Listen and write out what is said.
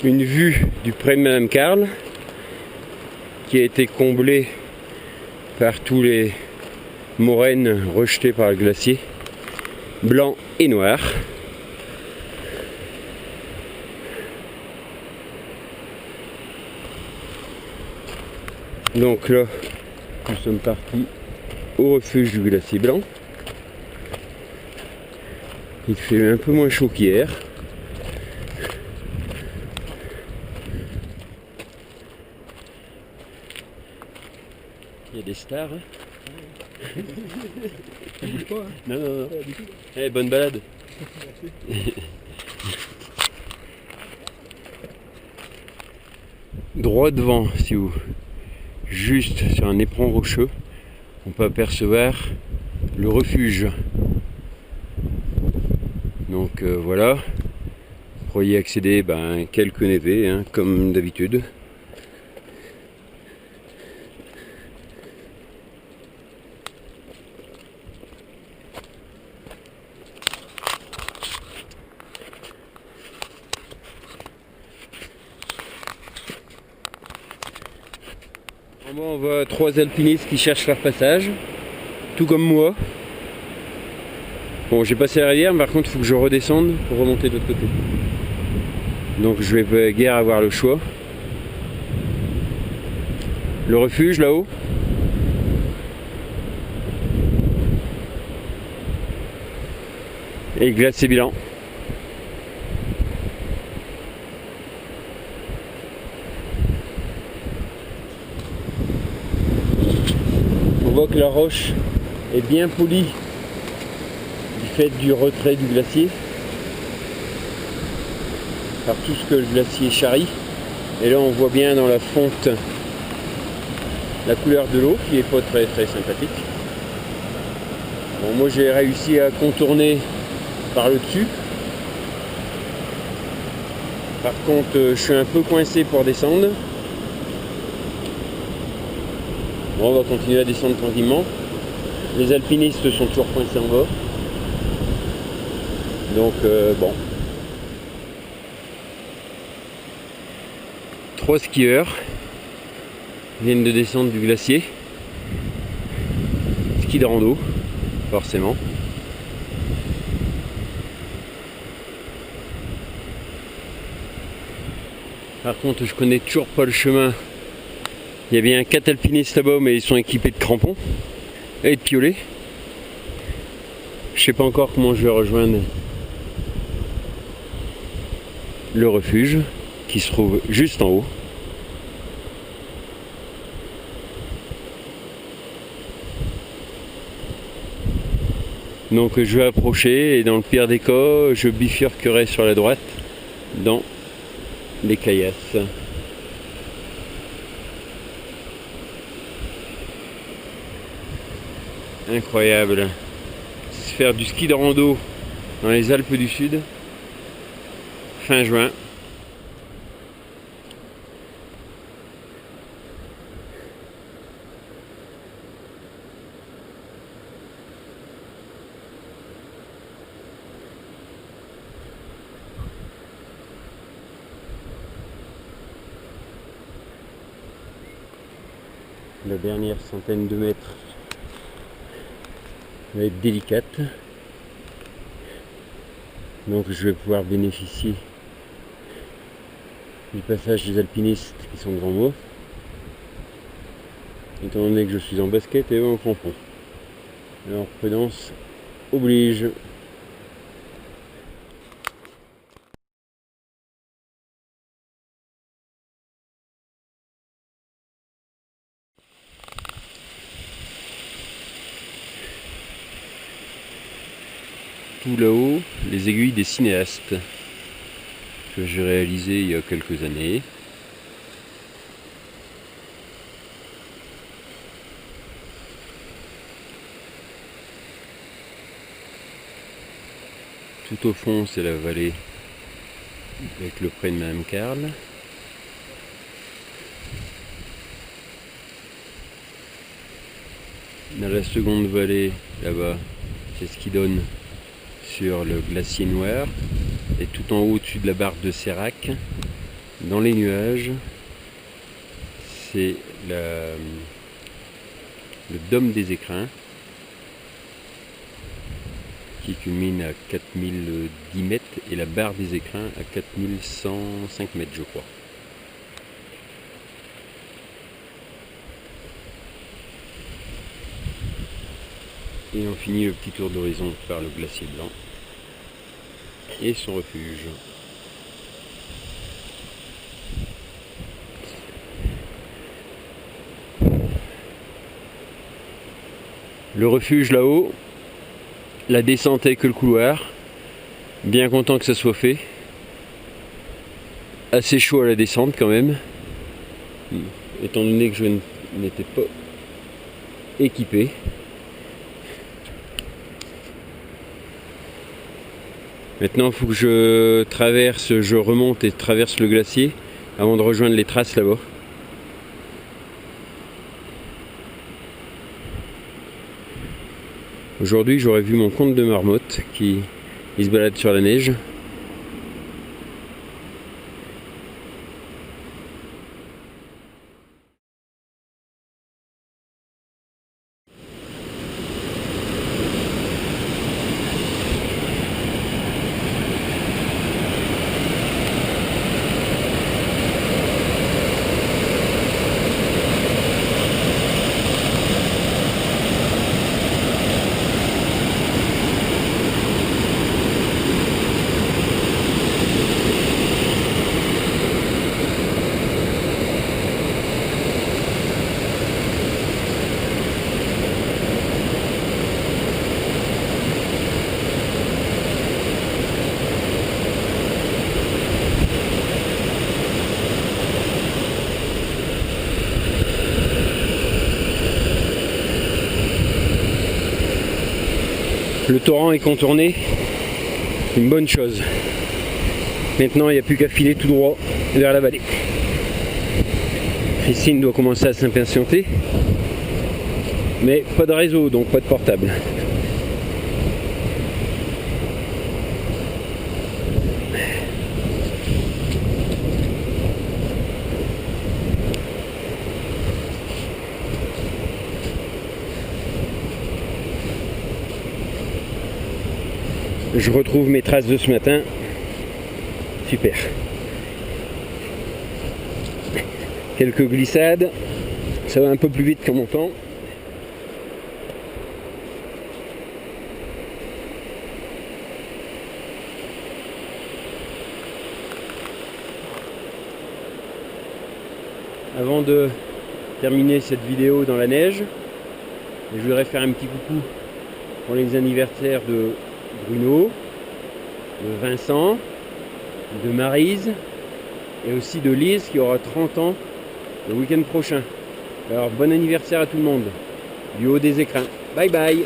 une vue du pré de Madame Carl qui a été comblée par tous les moraines rejetées par le glacier, blanc et noir. Donc là, nous sommes partis au refuge du glacier blanc. Il fait un peu moins chaud qu'hier. Il y a des stars. Hein. Ça bouge pas, hein. Non, non, non. Eh, bonne balade. Droit devant, si vous, juste sur un éperon rocheux, on peut apercevoir le refuge. Donc voilà, pour y accéder, quelques névés, hein, comme d'habitude. On voit 3 alpinistes qui cherchent leur passage, tout comme moi. Bon, j'ai passé la rivière, mais par contre il faut que je redescende pour remonter de l'autre côté. Donc je vais guère avoir le choix. Le refuge là-haut. Et le glacier bilan. On voit que la roche est bien polie du fait du retrait du glacier par tout ce que le glacier charrie. Et là on voit bien dans la fonte la couleur de l'eau qui est pas très très sympathique. Bon, moi j'ai réussi à contourner par le dessus. Par contre je suis un peu coincé pour descendre. Bon, on va continuer à descendre tranquillement. Les alpinistes sont toujours coincés en bas. Donc bon. 3 skieurs viennent de descendre du glacier. Ski de rando, forcément. Par contre, je connais toujours pas le chemin. Il y a bien 4 alpinistes là-bas, mais ils sont équipés de crampons et de piolets. Je sais pas encore comment je vais rejoindre le refuge qui se trouve juste en haut. Donc je vais approcher et dans le pire des cas, je bifurquerai sur la droite dans les caillasses. Incroyable. Faire du ski de rando dans les Alpes du Sud fin juin. La dernière centaine de mètres va être délicate, donc je vais pouvoir bénéficier du passage des alpinistes qui sont devant moi, étant donné que je suis en basket et eux en crampon. Alors prudence oblige. Tout là-haut, les aiguilles des cinéastes que j'ai réalisées il y a quelques années. Tout au fond, c'est la vallée avec le pré de Madame Carl. Dans la seconde vallée, là-bas, c'est ce qui donne sur le glacier noir. Et tout en haut, au-dessus de la barre de Sérac, dans les nuages. C'est le dôme des Écrins qui culmine à 4010 mètres et la barre des Écrins à 4105 mètres, je crois. Et on finit le petit tour d'horizon par le glacier blanc et son refuge. Le refuge là-haut, la descente avec le couloir, bien content que ça soit fait. Assez chaud à la descente quand même, étant donné que je n'étais pas équipé. Maintenant il faut que je remonte et traverse le glacier avant de rejoindre les traces là-bas. Aujourd'hui j'aurais vu mon comte de marmotte qui se balade sur la neige. Le torrent est contourné, une bonne chose. Maintenant il n'y a plus qu'à filer tout droit vers la vallée. Christine doit commencer à s'impatienter, mais pas de réseau, donc pas de portable. Je retrouve mes traces de ce matin. Super. Quelques glissades. Ça va un peu plus vite qu'en montant. Avant de terminer cette vidéo dans la neige, je voudrais faire un petit coucou pour les anniversaires de Bruno, de Vincent, de Maryse et aussi de Lise qui aura 30 ans le week-end prochain. Alors bon anniversaire à tout le monde du haut des Écrins. Bye bye.